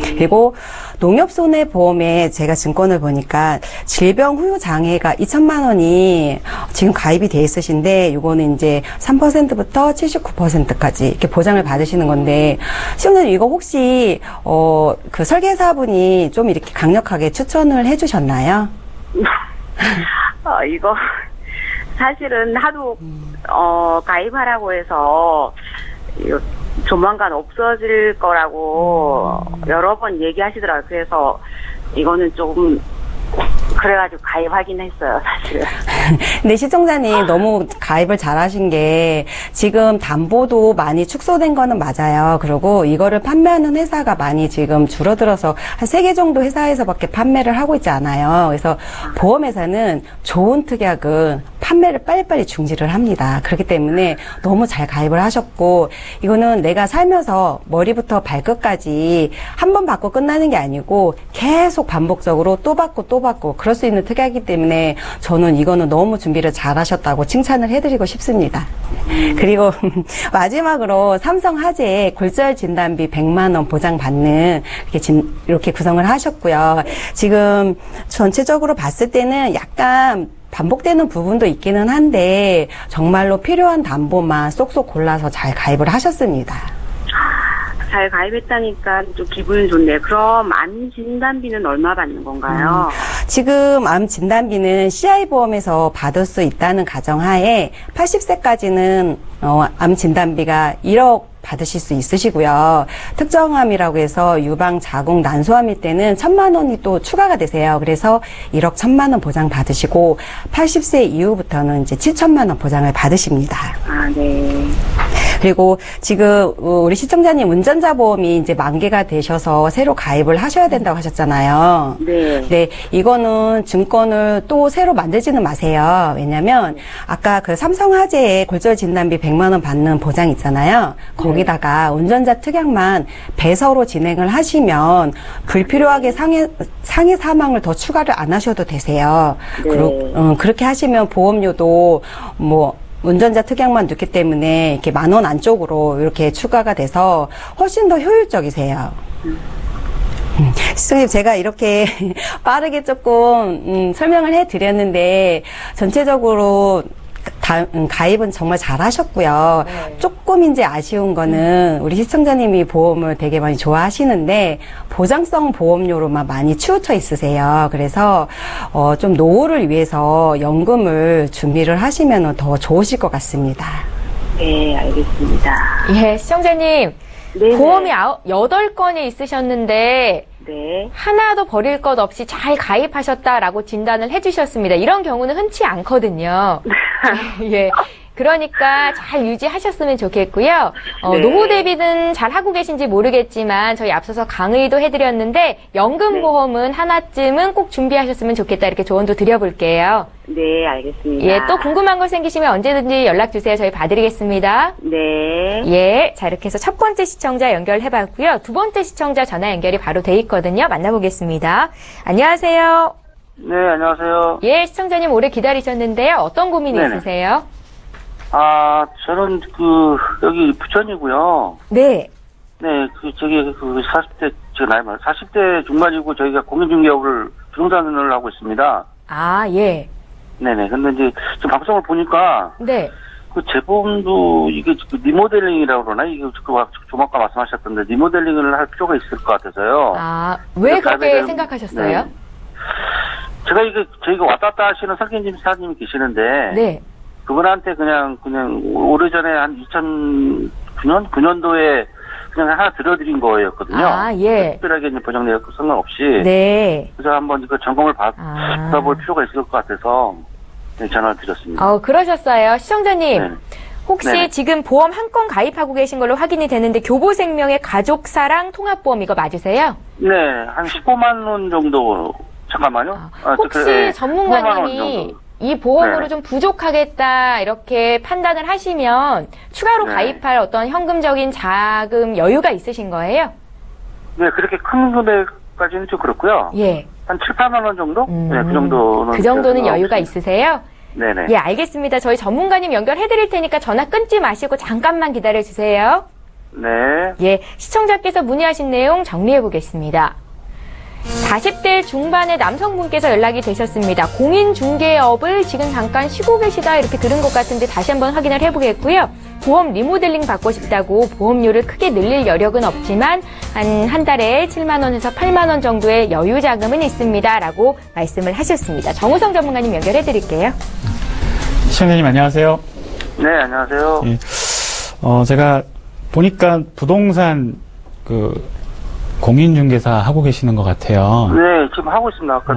그리고 농협손해보험에 제가 증권을 보니까 질병 후유 장애가 2천만 원이 지금 가입이 돼 있으신데 이거는 이제 3%부터 79%까지 이렇게 보장을 받으시는 건데 시청자님 이거 혹시 그 설계사분이 좀 이렇게 강력하게 추천을 해주셨나요? 이거 사실은 하도 가입하라고 해서 조만간 없어질 거라고 여러 번 얘기하시더라고요. 그래서 이거는 조금 그래가지고 가입하긴 했어요, 사실은. 근데 시청자님 너무 가입을 잘하신 게 지금 담보도 많이 축소된 거는 맞아요. 그리고 이거를 판매하는 회사가 많이 지금 줄어들어서 한 3개 정도 회사에서밖에 판매를 하고 있지 않아요. 그래서 보험회사는 좋은 특약은 판매를 빨리빨리 중지를 합니다. 그렇기 때문에 너무 잘 가입을 하셨고 이거는 내가 살면서 머리부터 발끝까지 한 번 받고 끝나는 게 아니고 계속 반복적으로 또 받고 또 받고 그럴 수 있는 특약이기 때문에 저는 이거는 너무 준비를 잘 하셨다고 칭찬을 해드리고 싶습니다. 그리고 마지막으로 삼성화재에 골절 진단비 100만 원 보장받는 이렇게 구성을 하셨고요. 지금 전체적으로 봤을 때는 약간 반복되는 부분도 있기는 한데 정말로 필요한 담보만 쏙쏙 골라서 잘 가입을 하셨습니다. 잘 가입했다니까 좀 기분이 좋네요. 그럼 암 진단비는 얼마 받는 건가요? 지금 암 진단비는 CI보험에서 받을 수 있다는 가정하에 80세까지는 암 진단비가 1억 받으실 수 있으시고요. 특정암이라고 해서 유방, 자궁, 난소암일 때는 1,000만 원이 또 추가가 되세요. 그래서 1억 1,000만 원 보장 받으시고 80세 이후부터는 이제 7천만 원 보장을 받으십니다. 아, 네. 그리고 지금 우리 시청자님 운전자 보험이 이제 만기가 되셔서 새로 가입을 하셔야 된다고 하셨잖아요. 네. 네, 이거는 증권을 또 새로 만들지는 마세요. 왜냐면 아까 그 삼성화재에 골절 진단비 100만 원 받는 보장 있잖아요. 거기다가 운전자 특약만 배서로 진행을 하시면 불필요하게 상해 사망을 더 추가를 안 하셔도 되세요. 네. 그렇게 하시면 보험료도 뭐 운전자 특약만 넣기 때문에 이렇게 10,000원 안쪽으로 이렇게 추가가 돼서 훨씬 더 효율적이세요. 시청님, 제가 이렇게 빠르게 조금 설명을 해드렸는데 전체적으로 가입은 정말 잘 하셨고요. 네. 조금 이제 아쉬운 거는 우리 시청자님이 보험을 되게 많이 좋아하시는데 보장성 보험료로만 많이 치우쳐 있으세요. 그래서 좀 노후를 위해서 연금을 준비를 하시면 더 좋으실 것 같습니다. 네, 알겠습니다. 예, 시청자님. 네네. 보험이 8건이 있으셨는데 네. 하나도 버릴 것 없이 잘 가입하셨다라고 진단을 해주셨습니다. 이런 경우는 흔치 않거든요. 예. 그러니까 잘 유지하셨으면 좋겠고요. 네. 노후 대비는 잘 하고 계신지 모르겠지만 저희 앞서서 강의도 해드렸는데 연금보험은 하나쯤은 꼭 준비하셨으면 좋겠다 이렇게 조언도 드려볼게요. 네, 알겠습니다. 예, 또 궁금한 거 생기시면 언제든지 연락 주세요. 저희 봐드리겠습니다. 네. 예, 자 이렇게 해서 첫 번째 시청자 연결해봤고요. 두 번째 시청자 전화 연결이 바로 돼 있거든요. 만나보겠습니다. 안녕하세요. 네, 안녕하세요. 예, 시청자님 오래 기다리셨는데요. 어떤 고민이 네네. 있으세요? 저는 여기 부천이고요. 네. 네, 40대, 제 나이 말 40대 중반이고 저희가 공인중개업을 부동산을 하고 있습니다. 아, 예. 네네. 근데 이제 지금 방송을 보니까 네. 그 재보험도 이게 리모델링이라고 그러나? 이게 좀 아까 말씀하셨던데 리모델링을 할 필요가 있을 것 같아서요. 아, 왜 그렇게 생각하셨어요? 네. 제가 저희가 왔다 갔다 하시는 설계님 사장님이 계시는데. 네. 그분한테 그냥 오래전에 한 9년도에 그냥 하나 들어드린 거였거든요. 아, 예. 특별하게 이제 보장 내역 상관없이. 네. 그래서 한번 이거 점검을 받아볼 필요가 있을 것 같아서 전화를 드렸습니다. 그러셨어요. 시청자님. 네. 혹시 네네. 지금 보험 한 건 가입하고 계신 걸로 확인이 되는데 교보생명의 가족사랑 통합보험 이거 맞으세요? 네, 한 15만 원 정도. 잠깐만요. 혹시 전문가님이 이 보험으로 네. 좀 부족하겠다 이렇게 판단을 하시면 추가로 네. 가입할 어떤 현금적인 자금 여유가 있으신 거예요? 네, 그렇게 큰 금액까지는 좀 그렇고요. 예. 한 7, 8만 원 정도? 네, 그 정도는. 그 정도는 여유가 있으세요? 네네. 예, 알겠습니다. 저희 전문가님 연결해 드릴 테니까 전화 끊지 마시고 잠깐만 기다려 주세요. 네. 예, 시청자께서 문의하신 내용 정리해 보겠습니다. 40대 중반의 남성분께서 연락이 되셨습니다. 공인중개업을 지금 잠깐 쉬고 계시다 이렇게 들은 것 같은데 다시 한번 확인을 해보겠고요. 보험 리모델링 받고 싶다고 보험료를 크게 늘릴 여력은 없지만 한 달에 7만 원에서 8만 원 정도의 여유 자금은 있습니다. 라고 말씀을 하셨습니다. 정우성 전문가님 연결해 드릴게요. 시청자님 안녕하세요. 네, 안녕하세요. 예. 제가 보니까 부동산 공인중개사 하고 계시는 것 같아요. 네, 지금 하고 있습니다. 아까,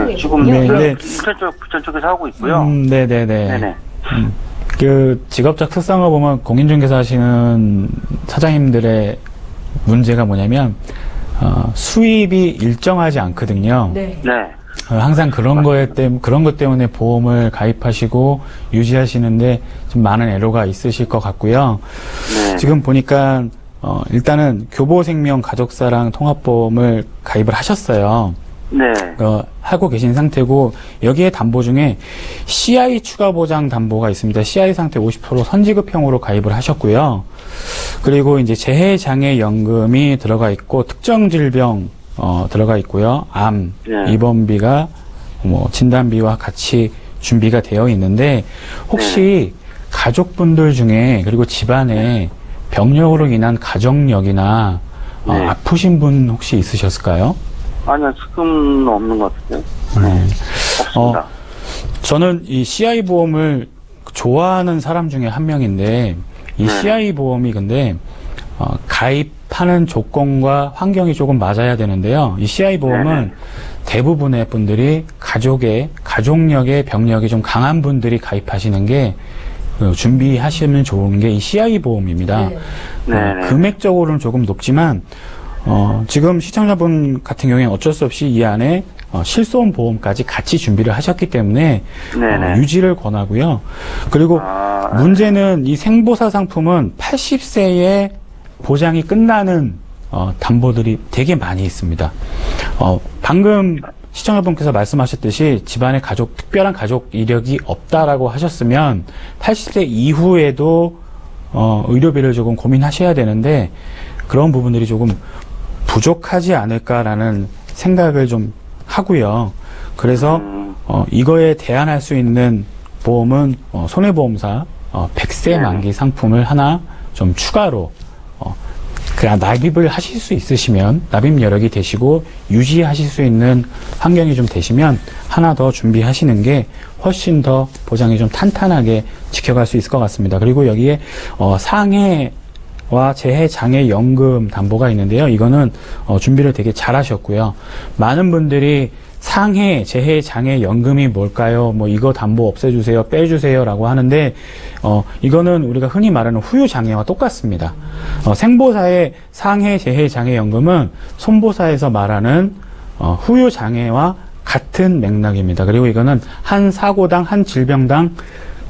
네, 지금 네, 네. 부천 쪽에서 하고 있고요. 네네네. 네네. 직업적 특성을 보면 공인중개사 하시는 사장님들의 문제가 뭐냐면, 수입이 일정하지 않거든요. 네. 네. 항상 그런 것 때문에 보험을 가입하시고 유지하시는데 좀 많은 애로가 있으실 것 같고요. 네. 지금 보니까, 일단은 교보생명 가족사랑 통합보험을 가입을 하셨어요. 네. 하고 계신 상태고, 여기에 담보 중에 CI 추가 보장 담보가 있습니다. CI 상태 50% 선지급형으로 가입을 하셨고요. 그리고 이제 재해장애연금이 들어가 있고, 특정 질병, 들어가 있고요. 암, 네. 입원비가, 진단비와 같이 준비가 되어 있는데, 혹시 가족분들 중에, 그리고 집안에 병력으로 인한 가정력이나 네. 아프신 분 혹시 있으셨을까요? 아니요, 지금은 없는 것 같은데. 네. 없습니다. 저는 이 CI 보험을 좋아하는 사람 중에 한 명인데, 이 네. CI 보험이 근데, 가입하는 조건과 환경이 조금 맞아야 되는데요. 이 CI 보험은 네. 대부분의 분들이 가족력의 병력이 좀 강한 분들이 가입하시는 게, 준비하시면 좋은 게 이 CI 보험입니다. 네. 금액적으로는 조금 높지만, 지금 시청자분 같은 경우에는 어쩔 수 없이 이 안에 실손 보험까지 같이 준비를 하셨기 때문에 네네. 유지를 권하고요. 그리고 문제는 이 생보사 상품은 80세에 보장이 끝나는 담보들이 되게 많이 있습니다. 방금 시청자분께서 말씀하셨듯이 집안에 특별한 가족 이력이 없다라고 하셨으면 80세 이후에도 의료비를 조금 고민하셔야 되는데 그런 부분들이 조금 부족하지 않을까라는 생각을 좀 하고요. 그래서 이거에 대안할 수 있는 보험은 손해보험사 100세 만기 상품을 하나 좀 추가로 그냥 납입을 하실 수 있으시면 납입 여력이 되시고 유지하실 수 있는 환경이 좀 되시면 하나 더 준비하시는 게 훨씬 더 보장이 좀 탄탄하게 지켜갈 수 있을 것 같습니다. 그리고 여기에 상해와 재해장애연금 담보가 있는데요. 이거는 준비를 되게 잘 하셨고요. 많은 분들이 상해, 재해, 장애, 연금이 뭘까요? 뭐, 이거 담보 없애주세요, 빼주세요, 라고 하는데, 이거는 우리가 흔히 말하는 후유장애와 똑같습니다. 생보사의 상해, 재해, 장애, 연금은 손보사에서 말하는, 후유장애와 같은 맥락입니다. 그리고 이거는 한 사고당, 한 질병당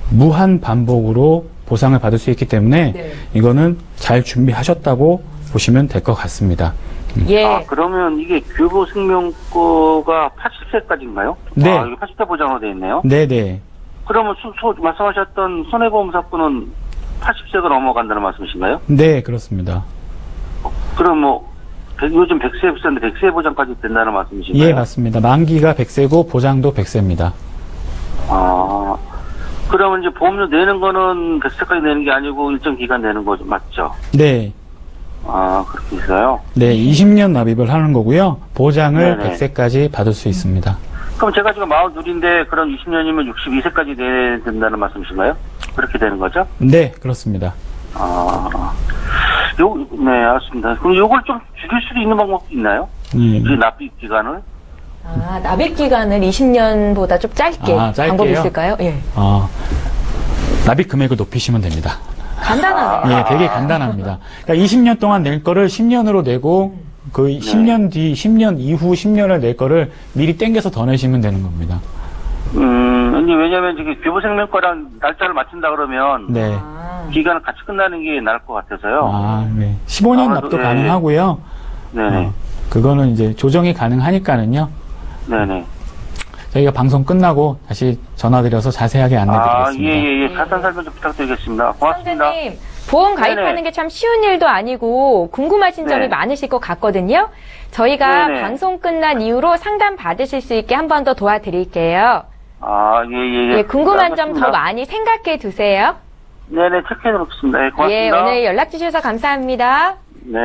무한 반복으로 보상을 받을 수 있기 때문에, 이거는 잘 준비하셨다고 보시면 될 것 같습니다. 예. 그러면 이게 교보생명거가 80세까지인가요? 네. 이게 80세 보장으로 되어 있네요? 네네. 그러면 말씀하셨던 손해보험사건은 80세가 넘어간다는 말씀이신가요? 네, 그렇습니다. 그럼 요즘 100세 비싼데 100세 보장까지 된다는 말씀이신가요? 예, 맞습니다. 만기가 100세고 보장도 100세입니다. 그러면 이제 보험료 내는 거는 100세까지 내는 게 아니고 일정 기간 내는 거죠, 맞죠? 네. 그렇게 있어요? 네, 20년 납입을 하는 거고요. 보장을 네네. 100세까지 받을 수 있습니다. 그럼 제가 지금 42인데 그럼 20년이면 62세까지 내야 된다는 말씀이신가요? 그렇게 되는 거죠? 네, 그렇습니다. 네, 알았습니다. 그럼 요걸 좀 줄일 수도 있는 방법도 있나요? 이 납입 기간을? 납입 기간을 20년보다 좀 짧게 짧게요? 방법이 있을까요? 예. 납입 금액을 높이시면 됩니다. 간단하네요. 예, 되게 간단합니다. 그러니까 20년 동안 낼 거를 10년으로 내고 그 10년 뒤, 10년 이후 10년을 낼 거를 미리 땡겨서 더 내시면 되는 겁니다. 왜냐면 지금 교보생명거랑 날짜를 맞춘다 그러면 네. 기간을 같이 끝나는 게 나을 것 같아서요. 네. 15년 납도 네. 가능하고요. 네네. 그거는 이제 조정이 가능하니까는요. 네네. 저희가 방송 끝나고 다시 전화드려서 자세하게 안내드리겠습니다. 예. 자세한 설명 좀 부탁드리겠습니다. 고맙습니다. 선생님, 보험 가입하는 네네. 게 참 쉬운 일도 아니고 궁금하신 점이 네. 많으실 것 같거든요. 저희가 네네. 방송 끝난 이후로 상담 받으실 수 있게 한 번 더 도와드릴게요. 예. 궁금한 점 더 알겠습니다. 많이 생각해 두세요. 네네, 체크해 놓겠습니다. 예, 고맙습니다. 예, 오늘 연락 주셔서 감사합니다. 네.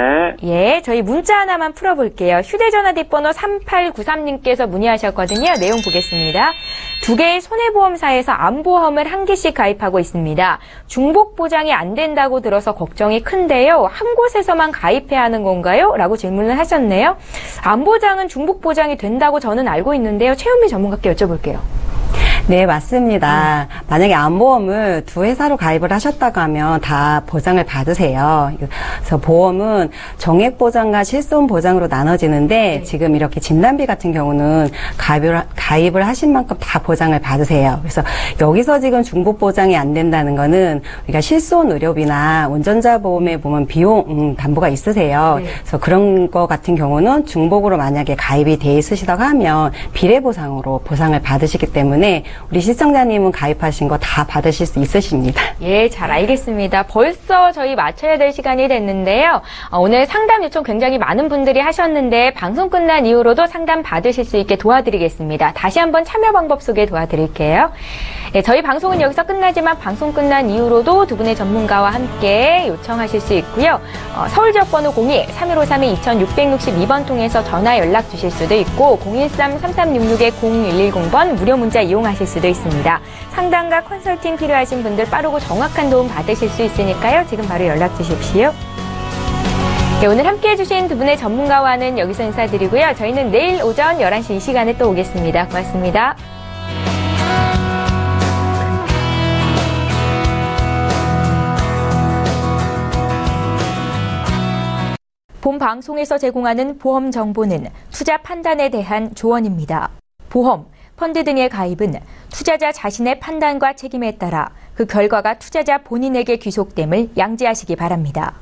예, 저희 문자 하나만 풀어볼게요. 휴대전화 뒷번호 3893님께서 문의하셨거든요. 내용 보겠습니다. 2개의 손해보험사에서 암보험을 1개씩 가입하고 있습니다. 중복 보장이 안 된다고 들어서 걱정이 큰데요. 한 곳에서만 가입해야 하는 건가요? 라고 질문을 하셨네요. 암보장은 중복 보장이 된다고 저는 알고 있는데요. 최은미 전문가께 여쭤볼게요. 네, 맞습니다. 만약에 암보험을 2회사로 가입을 하셨다고 하면 다 보장을 받으세요. 그래서 보험은 정액보장과 실손보장으로 나눠지는데 지금 이렇게 진단비 같은 경우는 가입을 하신 만큼 다 보장을 받으세요. 그래서 여기서 지금 중복보장이 안 된다는 거는 우리가 실손의료비나 운전자 보험에 보면 비용 담보가 있으세요. 그래서 그런 거 같은 경우는 중복으로 만약에 가입이 돼 있으시다고 하면 비례보상으로 보상을 받으시기 때문에 우리 시청자님은 가입하신 거 다 받으실 수 있으십니다. 예, 잘 알겠습니다. 벌써 저희 마쳐야 될 시간이 됐는데요. 오늘 상담 요청 굉장히 많은 분들이 하셨는데 방송 끝난 이후로도 상담 받으실 수 있게 도와드리겠습니다. 다시 한번 참여 방법 소개 도와드릴게요. 네, 저희 방송은 여기서 끝나지만 방송 끝난 이후로도 두 분의 전문가와 함께 요청하실 수 있고요. 서울 지역번호 02-3153-2662번 통해서 전화 연락 주실 수도 있고 013-3366-0110번 무료 문자 이용하실 수도 있습니다. 상담과 컨설팅 필요하신 분들 빠르고 정확한 도움 받으실 수 있으니까요. 지금 바로 연락 주십시오. 네, 오늘 함께해 주신 두 분의 전문가와는 여기서 인사드리고요. 저희는 내일 오전 11시 이 시간에 또 오겠습니다. 고맙습니다. 본 방송에서 제공하는 보험 정보는 투자 판단에 대한 조언입니다. 보험, 펀드 등의 가입은 투자자 자신의 판단과 책임에 따라 그 결과가 투자자 본인에게 귀속됨을 양지하시기 바랍니다.